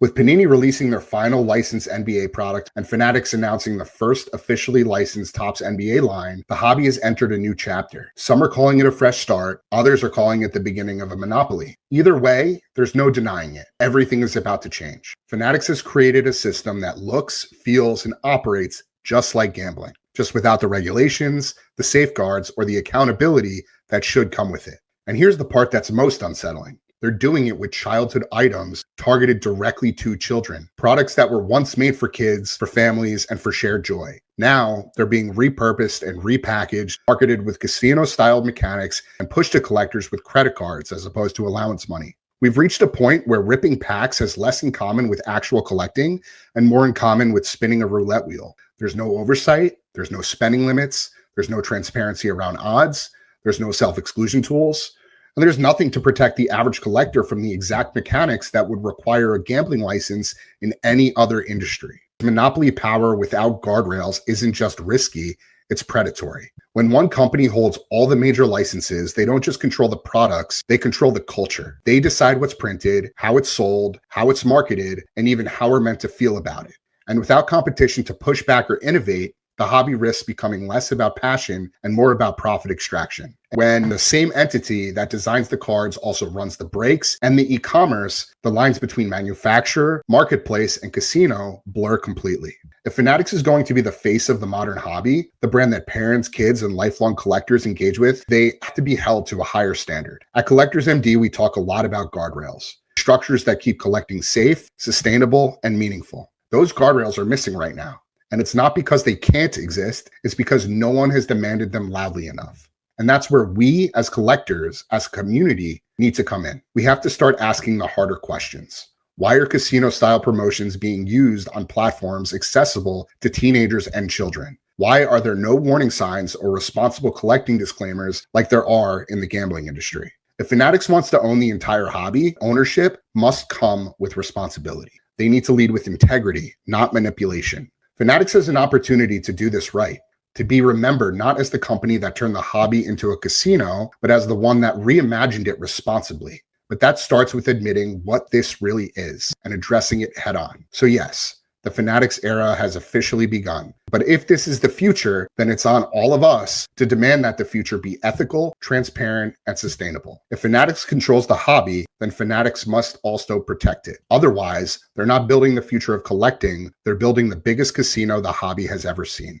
With Panini releasing their final licensed NBA product and Fanatics announcing the first officially licensed Topps NBA line, the hobby has entered a new chapter. Some are calling it a fresh start, others are calling it the beginning of a monopoly. Either way, there's no denying it. Everything is about to change. Fanatics has created a system that looks, feels, and operates just like gambling, just without the regulations, the safeguards, or the accountability that should come with it. And here's the part that's most unsettling. They're doing it with childhood items targeted directly to children. Products that were once made for kids, for families, and for shared joy. Now, they're being repurposed and repackaged, marketed with casino-style mechanics, and pushed to collectors with credit cards as opposed to allowance money. We've reached a point where ripping packs has less in common with actual collecting and more in common with spinning a roulette wheel. There's no oversight, there's no spending limits, there's no transparency around odds, there's no self-exclusion tools, and there's nothing to protect the average collector from the exact mechanics that would require a gambling license in any other industry. Monopoly power without guardrails isn't just risky, it's predatory. When one company holds all the major licenses, they don't just control the products, they control the culture. They decide what's printed, how it's sold, how it's marketed, and even how we're meant to feel about it. And without competition to push back or innovate, the hobby risks becoming less about passion and more about profit extraction. When the same entity that designs the cards also runs the breaks and the e-commerce, the lines between manufacturer, marketplace, and casino blur completely. If Fanatics is going to be the face of the modern hobby, the brand that parents, kids, and lifelong collectors engage with, they have to be held to a higher standard. At Collectors MD, we talk a lot about guardrails, structures that keep collecting safe, sustainable, and meaningful. Those guardrails are missing right now. And it's not because they can't exist, it's because no one has demanded them loudly enough. And that's where we as collectors, as a community, need to come in. We have to start asking the harder questions. Why are casino-style promotions being used on platforms accessible to teenagers and children? Why are there no warning signs or responsible collecting disclaimers like there are in the gambling industry? If Fanatics wants to own the entire hobby, ownership must come with responsibility. They need to lead with integrity, not manipulation. Fanatics has an opportunity to do this right, to be remembered not as the company that turned the hobby into a casino, but as the one that reimagined it responsibly. But that starts with admitting what this really is and addressing it head on. So yes, the Fanatics era has officially begun. But if this is the future, then it's on all of us to demand that the future be ethical, transparent, and sustainable. If Fanatics controls the hobby, then Fanatics must also protect it. Otherwise, they're not building the future of collecting, they're building the biggest casino the hobby has ever seen.